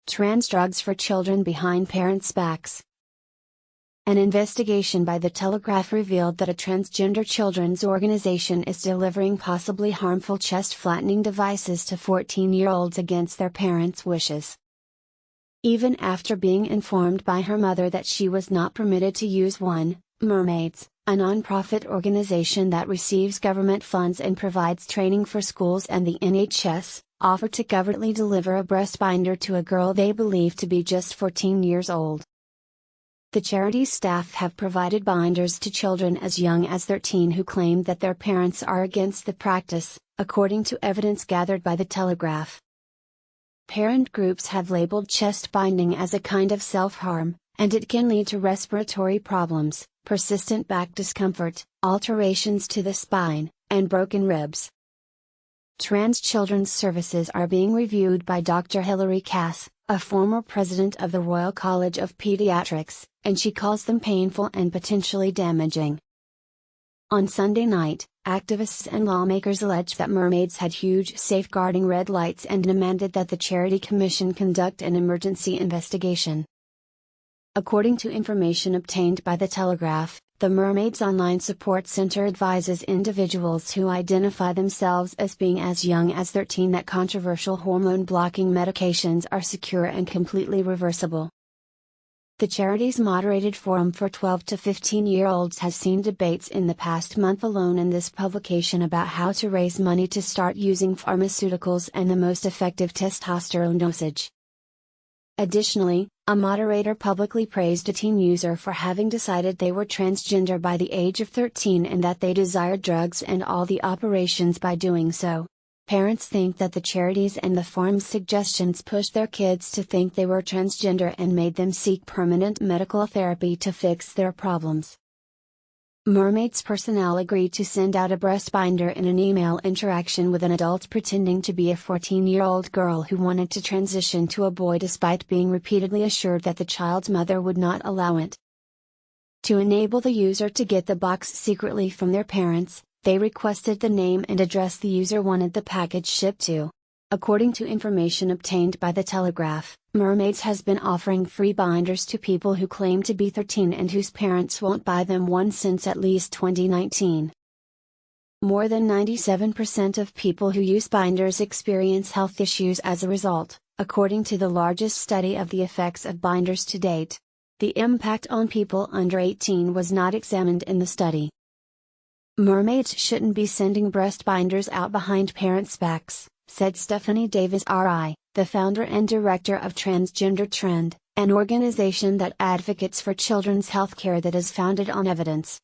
Trans drugs for children behind parents' backs. An investigation by the Telegraph revealed that a transgender children's organization is delivering possibly harmful chest-flattening devices to 14-year-olds against their parents' wishes. Even after being informed by her mother that she was not permitted to use one, Mermaids, a non-profit organization that receives government funds and provides training for schools and the NHS, offered to covertly deliver a breast binder to a girl they believe to be just 14 years old. The charity's staff have provided binders to children as young as 13 who claim that their parents are against the practice, according to evidence gathered by the Telegraph. Parent groups have labeled chest binding as a kind of self-harm, and it can lead to respiratory problems, persistent back discomfort, alterations to the spine, and broken ribs. Trans children's services are being reviewed by Dr. Hilary Cass, a former president of the Royal College of Pediatrics, and she calls them painful and potentially damaging. On Sunday night, activists and lawmakers alleged that Mermaids had huge safeguarding red lights and demanded that the Charity Commission conduct an emergency investigation. According to information obtained by the Telegraph, the Mermaids Online Support Center advises individuals who identify themselves as being as young as 13 that controversial hormone-blocking medications are secure and completely reversible. The charity's moderated forum for 12 to 15-year-olds has seen debates in the past month alone in this publication about how to raise money to start using pharmaceuticals and the most effective testosterone dosage. Additionally, a moderator publicly praised a teen user for having decided they were transgender by the age of 13 and that they desired drugs and all the operations by doing so. Parents think that the charities and the forum's suggestions pushed their kids to think they were transgender and made them seek permanent medical therapy to fix their problems. Mermaids personnel agreed to send out a breast binder in an email interaction with an adult pretending to be a 14-year-old girl who wanted to transition to a boy despite being repeatedly assured that the child's mother would not allow it. To enable the user to get the box secretly from their parents, they requested the name and address the user wanted the package shipped to. According to information obtained by the Telegraph, Mermaids has been offering free binders to people who claim to be 13 and whose parents won't buy them one since at least 2019. More than 97% of people who use binders experience health issues as a result, according to the largest study of the effects of binders to date. The impact on people under 18 was not examined in the study. Mermaids shouldn't be sending breast binders out behind parents' backs, said Stephanie Davies-Arai, the founder and director of Transgender Trend, an organization that advocates for children's healthcare that is founded on evidence.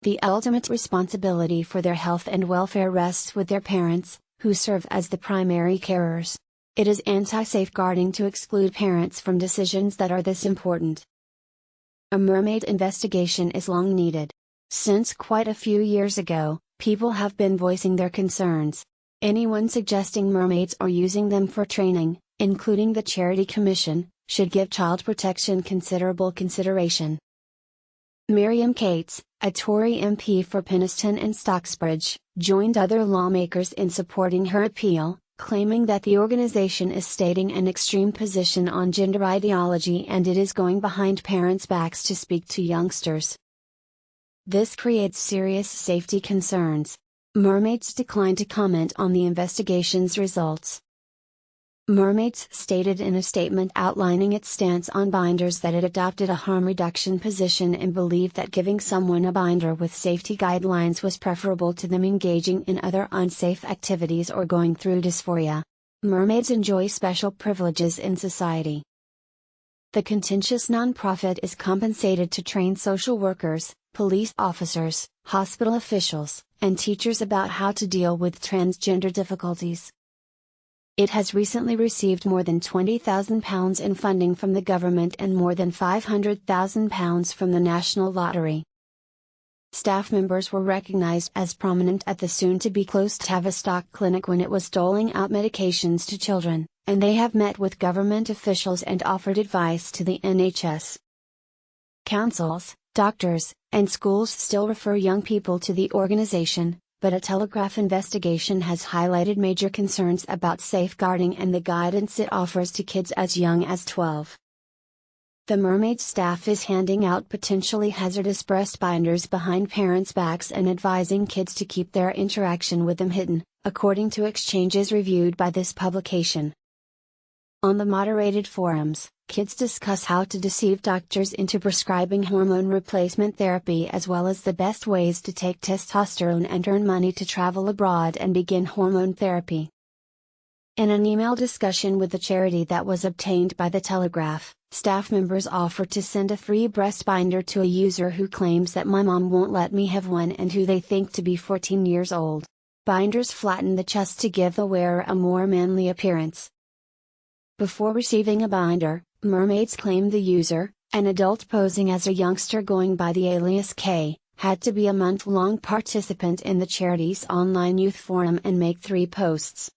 The ultimate responsibility for their health and welfare rests with their parents, who serve as the primary carers. It is anti-safeguarding to exclude parents from decisions that are this important. A mermaid investigation is long needed. Since quite a few years ago, people have been voicing their concerns. Anyone suggesting mermaids or using them for training, including the Charity Commission, should give child protection considerable consideration. Miriam Cates, a Tory MP for Penistone and Stocksbridge, joined other lawmakers in supporting her appeal, claiming that the organization is stating an extreme position on gender ideology and it is going behind parents' backs to speak to youngsters. This creates serious safety concerns. Mermaids declined to comment on the investigation's results. Mermaids stated in a statement outlining its stance on binders that it adopted a harm reduction position and believed that giving someone a binder with safety guidelines was preferable to them engaging in other unsafe activities or going through dysphoria. Mermaids enjoy special privileges in society. The contentious nonprofit is compensated to train social workers, police officers, hospital officials, and teachers about how to deal with transgender difficulties. It has recently received more than £20,000 in funding from the government and more than £500,000 from the National Lottery. Staff members were recognized as prominent at the soon-to-be-closed Tavistock clinic when it was doling out medications to children, and they have met with government officials and offered advice to the NHS. Councils, doctors, and schools still refer young people to the organization, but a Telegraph investigation has highlighted major concerns about safeguarding and the guidance it offers to kids as young as 12. The Mermaids staff is handing out potentially hazardous breast binders behind parents' backs and advising kids to keep their interaction with them hidden, according to exchanges reviewed by this publication. On the moderated forums, kids discuss how to deceive doctors into prescribing hormone replacement therapy as well as the best ways to take testosterone and earn money to travel abroad and begin hormone therapy. In an email discussion with the charity that was obtained by the Telegraph, staff members offered to send a free breast binder to a user who claims that "my mom won't let me have one" and who they think to be 14 years old. Binders flatten the chest to give the wearer a more manly appearance. Before receiving a binder, Mermaids claimed the user, an adult posing as a youngster going by the alias K, had to be a month-long participant in the charity's online youth forum and make 3 posts.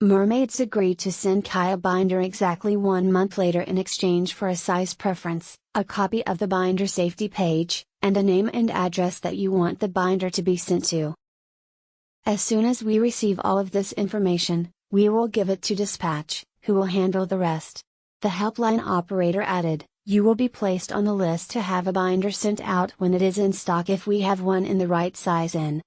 Mermaids agreed to send Kai a binder exactly 1 month later in exchange for a size preference, a copy of the binder safety page, and a name and address that you want the binder to be sent to. "As soon as we receive all of this information, we will give it to dispatch, who will handle the rest." The helpline operator added, "You will be placed on the list to have a binder sent out when it is in stock if we have one in the right size in."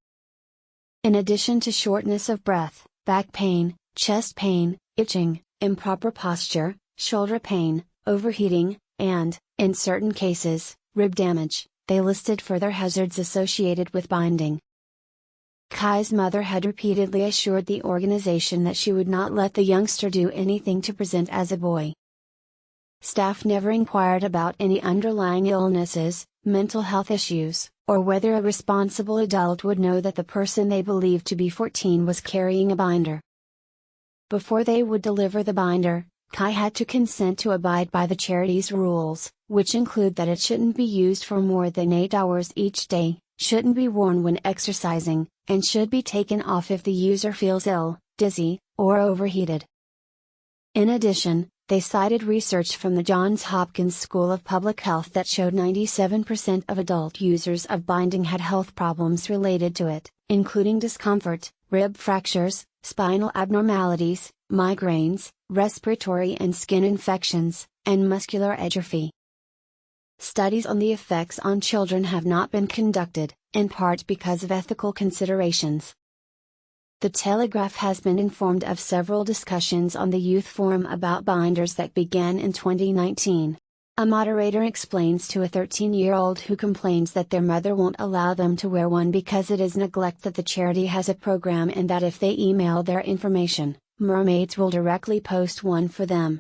In addition to shortness of breath, back pain, chest pain, itching, improper posture, shoulder pain, overheating, and, in certain cases, rib damage, they listed further hazards associated with binding. Kai's mother had repeatedly assured the organization that she would not let the youngster do anything to present as a boy. Staff never inquired about any underlying illnesses, mental health issues, or whether a responsible adult would know that the person they believed to be 14 was carrying a binder. Before they would deliver the binder, Kai had to consent to abide by the charity's rules, which include that it shouldn't be used for more than 8 hours each day, shouldn't be worn when exercising, and should be taken off if the user feels ill, dizzy, or overheated. In addition, they cited research from the Johns Hopkins School of Public Health that showed 97% of adult users of binding had health problems related to it, including discomfort, rib fractures, spinal abnormalities, migraines, respiratory and skin infections, and muscular atrophy. Studies on the effects on children have not been conducted, in part because of ethical considerations. The Telegraph has been informed of several discussions on the youth forum about binders that began in 2019. A moderator explains to a 13-year-old who complains that their mother won't allow them to wear one because it is neglect that the charity has a program and that if they email their information, Mermaids will directly post one for them.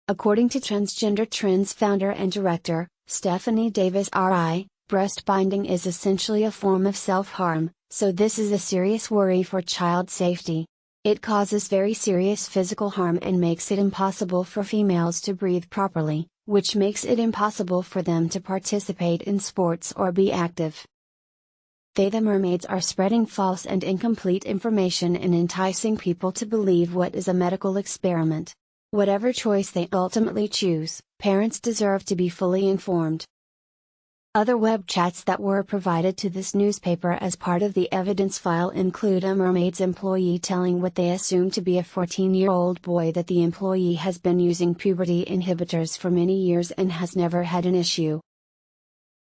According to Transgender Trends founder and director, Stephanie Davies-Arai, breast binding is essentially a form of self-harm, so this is a serious worry for child safety. It causes very serious physical harm and makes it impossible for females to breathe properly, which makes it impossible for them to participate in sports or be active. The Mermaids are spreading false and incomplete information and enticing people to believe what is a medical experiment. Whatever choice they ultimately choose, parents deserve to be fully informed. Other web chats that were provided to this newspaper as part of the evidence file include a Mermaids employee telling what they assume to be a 14-year-old boy that the employee has been using puberty inhibitors for many years and has never had an issue.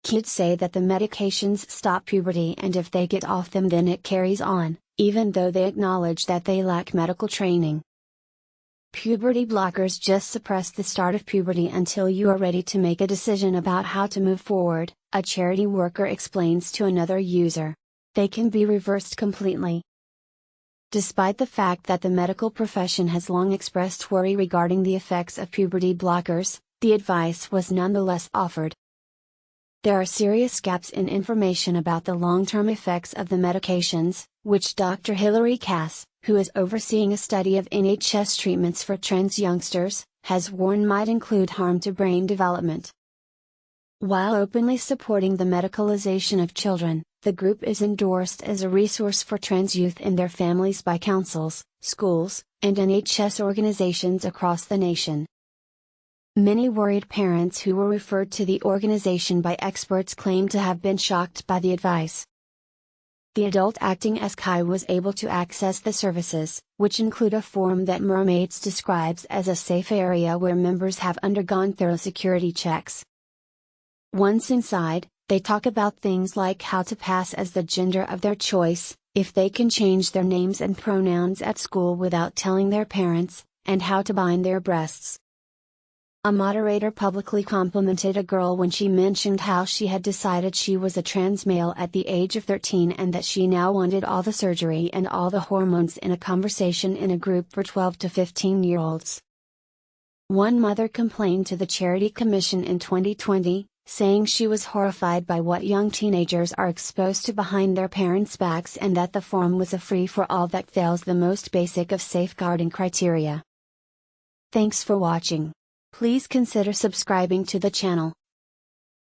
Kids say that the medications stop puberty and if they get off them then it carries on, even though they acknowledge that they lack medical training. Puberty blockers just suppress the start of puberty until you are ready to make a decision about how to move forward, a charity worker explains to another user. They can be reversed completely. Despite the fact that the medical profession has long expressed worry regarding the effects of puberty blockers, the advice was nonetheless offered. There are serious gaps in information about the long-term effects of the medications, which Dr. Hilary Cass, who is overseeing a study of NHS treatments for trans youngsters, has warned might include harm to brain development. While openly supporting the medicalization of children, the group is endorsed as a resource for trans youth and their families by councils, schools, and NHS organizations across the nation. Many worried parents who were referred to the organization by experts claim to have been shocked by the advice. The adult acting as Kai was able to access the services, which include a forum that Mermaids describes as a safe area where members have undergone thorough security checks. Once inside, they talk about things like how to pass as the gender of their choice, if they can change their names and pronouns at school without telling their parents, and how to bind their breasts. A moderator publicly complimented a girl when she mentioned how she had decided she was a trans male at the age of 13 and that she now wanted all the surgery and all the hormones in a conversation in a group for 12 to 15-year-olds. One mother complained to the Charity Commission in 2020, saying she was horrified by what young teenagers are exposed to behind their parents' backs and that the forum was a free-for-all that fails the most basic of safeguarding criteria. Thanks for watching. Please consider subscribing to the channel.